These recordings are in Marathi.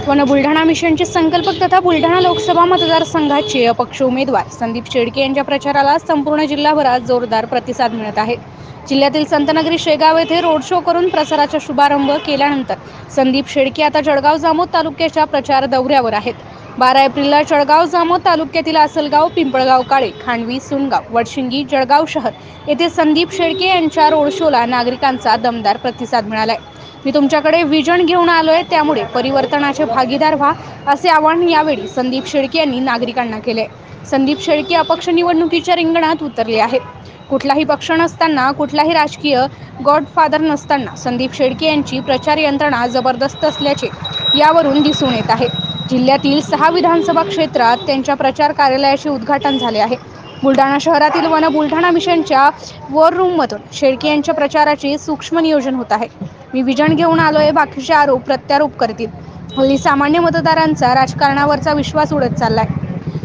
वन बुलढाणा मिशनचे संकल्पक तथा बुलढाणा लोकसभा मतदारसंघाचे अपक्ष उमेदवार संदीप शेळके यांच्या प्रचाराला संपूर्ण जिल्हाभरात जोरदार प्रतिसाद मिळत आहे। जिल्ह्यातील संतनगरी शेगाव येथे रोड शो करून प्रचाराचा शुभारंभ केल्यानंतर संदीप शेळके आता जळगाव जामोद तालुक्याच्या प्रचार दौऱ्यावर आहेत। 12 एप्रिलला जळगाव जामोद तालुक्यातील आसलगाव, पिंपळगाव काळे, खांडवी, सुनगाव, वडशिंगी, जळगाव शहर येथे संदीप शेळके यांच्या रोड शोला नागरिकांचा दमदार प्रतिसाद मिळालाय। मी तुमच्याकडे विजन घेऊन आलोय, त्यामुळे परिवर्तनाचे भागीदार व्हा, असे आवाहन यावेळी संदीप शेळके यांनी नागरिकांना केले। संदीप शेळके अपक्ष निवडणुकीच्या रिंगणात उतरले आहेत। कुठलाही पक्ष नसताना, कुठलाही राजकीय गॉडफादर नसताना संदीप शेळके यांची प्रचार यंत्रणा जबरदस्त असल्याचे यावरून दिसून येत आहे। जिल्ह्यातील 6 विधानसभा क्षेत्रात त्यांच्या प्रचार कार्यालयाचे उद्घाटन झाले आहे। बुलढाणा शहरातील वन बुलढाणा मिशनच्या वॉर रूममधून शेळके यांच्या प्रचाराचे सूक्ष्म नियोजन होत आहे। मी विजन घेऊन आलोय, बाकीचे आरोप प्रत्यारोप करतील। हल्ली सामान्य मतदारांचा राजकारणावरचा विश्वास उडत चाललाय।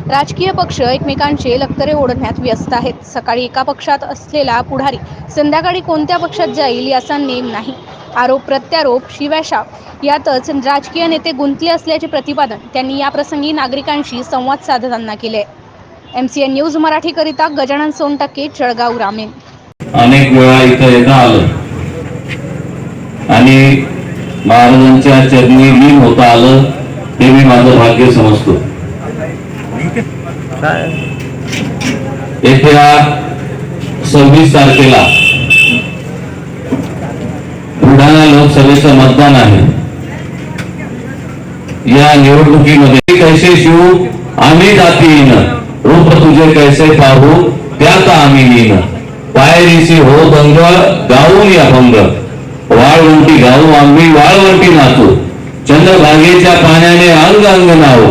राजकीय पक्ष एकमेकांचे लक्तरे ओढण्यात व्यस्त आहेत। सकाळी एका पक्षात असलेला पुढारी संध्याकाळी कोणत्या पक्षात जाईल याचा नेम नाही। आरोप प्रत्यारोप, शिव्याशाप यातच राजकीय नेते गुंतले असल्याचे प्रतिपादन त्यांनी याप्रसंगी नागरिकांशी संवाद साधताना केले। MCN न्यूज मराठी करिता गजानन सोनटक्के, जळगाव ग्रामीण। अनेक वेळा इथे येणं आलं आणि महाराजांच्या चरणी लीन होता आलं, हे मी माझं भाग्य समजतो। येत्या 26 तारखेला बुलढाणा लोकसभेचं मतदान आहे। या निवडणुकीमध्ये कैसे शिवू आम्ही जातीन, रूप तुझे कैसे पाहू त्यात आम्ही लीन, पायरीसी हो दंग गाऊन अभंग, वाळवंटी गाऊ आम्ही वाळवंटी नाचू, चंद्रभागेच्या पाण्याने अंग अंग नाव,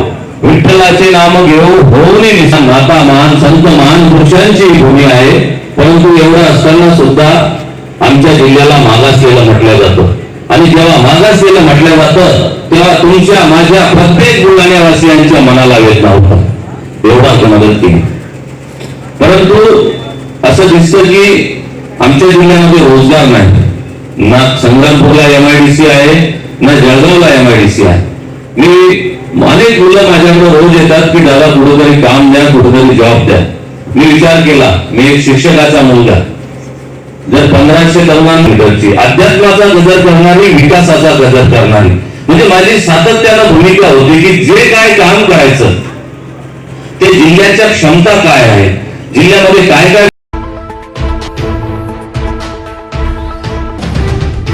विठ्ठलाचे नाम घेऊ होऊन निसंग। आता महान संत महान पुरुषांची भूमी आहे, परंतु एवढं असताना सुद्धा आमच्या जिल्ह्याला मागासलेलं म्हटलं जातं। आणि जेव्हा मागासलेलं म्हटलं जातं तेव्हा तुमच्या माझ्या प्रत्येक बुलढाण्यावासियांच्या मनाला वेदना होतात, एवढा मदत केली। परंतु असं दिसतं की आमच्या जिल्ह्यामध्ये रोजगार नाही, ना संग्रामपूरला MIDC आहे, ना जळगावला MIDC आहे। मी अनेक मुलं माझ्याकडे रोज येतात की दादा कुठेतरी काम द्या, कुठेतरी जॉब द्या। मी विचार केला, मी एक शिक्षकाचा मुलगा, जर 1500 तरुणांची अध्यात्माचा गजर करणारी, विकासाचा गजर करणारी, म्हणजे माझी सातत्यानं भूमिका होती की जे काय काम करायचं ते जिल्ह्याच्या क्षमता काय आहे, जिल्ह्यामध्ये काय काय